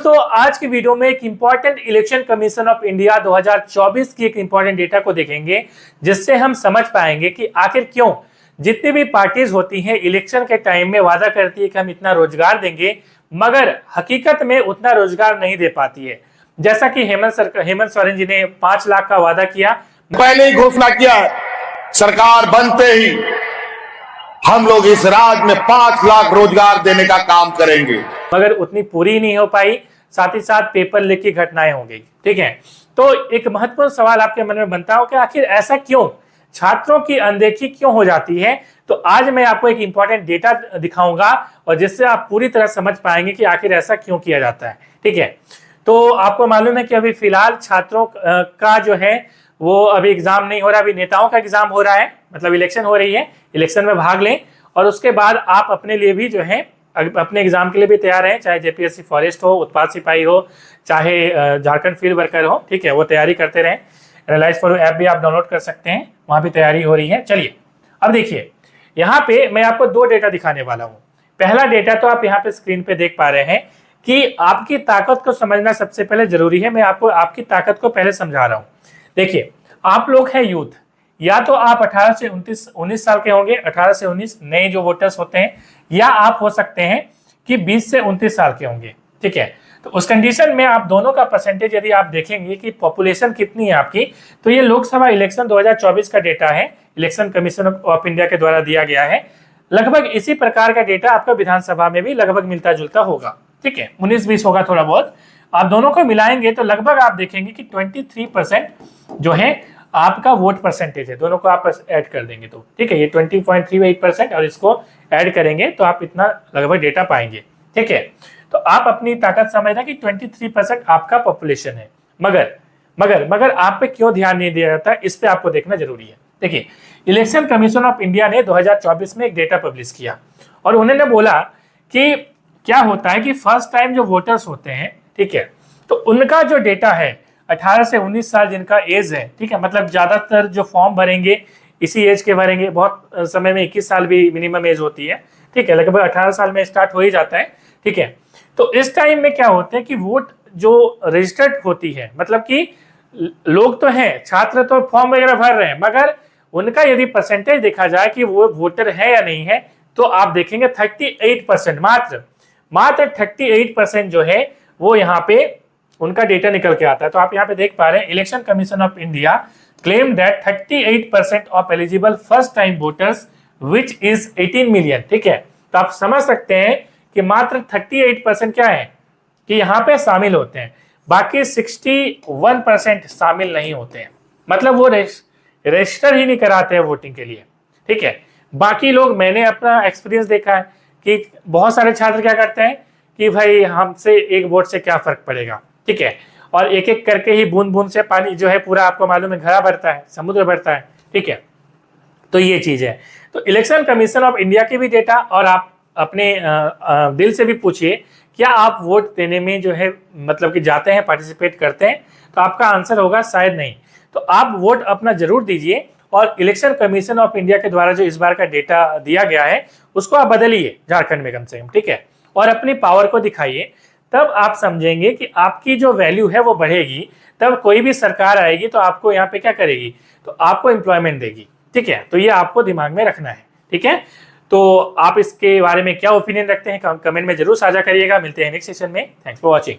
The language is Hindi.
दोस्तों, आज की वीडियो में एक important election commission of India 2024 की एक इंपॉर्टेंट डेटा को देखेंगे, जिससे हम समझ पाएंगे कि आखिर क्यों जितनी भी पार्टीज होती हैं इलेक्शन के टाइम में वादा करती है कि हम इतना रोजगार देंगे, मगर हकीकत में उतना रोजगार नहीं दे पाती है। जैसा कि हेमंत सोरेन जी ने 5 लाख का वादा किया, पहले ही घोषणा किया है, सरकार बनते ही हम लोग इस राज्य में 5 लाख रोजगार देने का काम करेंगे, मगर उतनी पूरी नहीं हो पाई। साथ ही साथ पेपर लीक की घटनाएं हो गई। ठीक है, तो एक महत्वपूर्ण सवाल आपके मन में बनता हो कि आखिर ऐसा क्यों, छात्रों की अनदेखी क्यों हो जाती है। तो आज मैं आपको एक इंपॉर्टेंट डेटा दिखाऊंगा और जिससे आप पूरी तरह समझ पाएंगे कि आखिर ऐसा क्यों किया जाता है। ठीक है, तो आपको मालूम है कि अभी फिलहाल छात्रों का जो है वो अभी एग्जाम नहीं हो रहा, अभी नेताओं का एग्जाम हो रहा है, मतलब इलेक्शन हो रही है। इलेक्शन में भाग लें और उसके बाद आप अपने लिए भी जो है अपने एग्जाम के लिए भी तैयार हैं, चाहे जेपीएससी फॉरेस्ट हो, उत्पाद सिपाही हो, चाहे झारखंड फील्ड वर्कर हो। ठीक है, वो तैयारी करते रहें। एनालाइज फॉर ऐप भी आप डाउनलोड कर सकते हैं, वहां भी तैयारी हो रही है। चलिए अब देखिए, यहाँ पे मैं आपको 2 डेटा दिखाने वाला हूँ। पहला डेटा तो आप यहाँ पे स्क्रीन पे देख पा रहे हैं कि आपकी ताकत को समझना सबसे पहले जरूरी है। मैं आपको आपकी ताकत को पहले समझा रहा हूँ। देखिए, आप लोग हैं यूथ, या तो आप 18 से 19 साल के होंगे, 18 से 19 नए जो वोटर्स होते हैं, या आप हो सकते हैं कि 20 से 29 साल के होंगे। ठीक है, तो उस कंडीशन में आप दोनों का परसेंटेज यदि आप देखेंगे कि पॉपुलेशन कितनी है आपकी, तो ये लोकसभा इलेक्शन 2024 का डेटा है, इलेक्शन कमीशन ऑफ इंडिया के द्वारा दिया गया है। लगभग इसी प्रकार का डेटा आपका विधानसभा में भी लगभग मिलता जुलता होगा। ठीक है, 19-20 होगा थोड़ा बहुत। आप दोनों को मिलाएंगे तो लगभग आप देखेंगे कि 23% जो है आपका वोट परसेंटेज है। दोनों को आप ऐड कर देंगे तो ठीक है, ये 20.38% और इसको ऐड करेंगे तो आप इतना लगभग डेटा पाएंगे। ठीक है, तो आप अपनी ताकत समझना कि 23% आपका पॉपुलेशन है। मगर आप पे क्यों ध्यान नहीं दिया जाता, इस पे आपको देखना जरूरी है। देखिए, इलेक्शन कमीशन ऑफ इंडिया ने 2024 में एक डेटा पब्लिश किया और उन्होंने बोला कि क्या होता है कि फर्स्ट टाइम जो वोटर्स होते हैं, ठीक है, तो उनका जो डेटा है 18 से 19 साल जिनका एज है, ठीक है, मतलब ज्यादातर जो फॉर्म भरेंगे इसी एज के भरेंगे। बहुत समय में 21 साल भी मिनिमम एज होती है। ठीक है, लगभग 18 साल में स्टार्ट हो ही जाता है। ठीक है, तो इस टाइम में क्या होता है कि वोट जो रजिस्टर्ड होती है, मतलब कि लोग तो हैं, छात्र तो फॉर्म वगैरह भर रहे हैं, मगर उनका यदि परसेंटेज देखा जाए कि वो वोटर है या नहीं है, तो आप देखेंगे 38%, मात्र 38% जो है वो यहाँ पे उनका डेटा निकल के आता है। तो आप यहाँ पे देख पा रहे हैं, election commission of India claim that 38% of eligible first time voters which is 18 million. ठीक है, तो आप समझ सकते हैं कि मात्र 38% क्या है कि यहाँ पे शामिल होते हैं, बाकी 61% शामिल नहीं होते हैं, मतलब वो रजिस्टर ही नहीं कराते हैं वोटिंग के लिए। ठीक है, बाकी लोग, मैंने अपना एक्सपीरियंस देखा है कि बहुत सारे छात्र क्या करते हैं कि भाई हमसे एक वोट से क्या फर्क पड़ेगा। ठीक है, और एक एक करके ही बूंद बूंद से पानी जो है पूरा, आपको मालूम है, घड़ा भरता है, समुद्र भरता है। ठीक है, तो ये चीज है। तो इलेक्शन कमीशन ऑफ इंडिया की भी डेटा, और आप अपने दिल से भी पूछिए, क्या आप वोट देने में जो है मतलब कि जाते हैं, पार्टिसिपेट करते हैं, तो आपका आंसर होगा शायद नहीं। तो आप वोट अपना जरूर दीजिए और इलेक्शन कमीशन ऑफ इंडिया के द्वारा जो इस बार का डेटा दिया गया है उसको आप बदलिए झारखंड में कम से कम। ठीक है, और अपनी पावर को दिखाइए, तब आप समझेंगे कि आपकी जो वैल्यू है वो बढ़ेगी। तब कोई भी सरकार आएगी तो आपको यहाँ पे क्या करेगी, तो आपको एम्प्लॉयमेंट देगी। ठीक है, तो ये आपको दिमाग में रखना है। ठीक है, तो आप इसके बारे में क्या ओपिनियन रखते हैं कमेंट में जरूर साझा करिएगा। मिलते हैं नेक्स्ट सेशन में। Thanks for watching.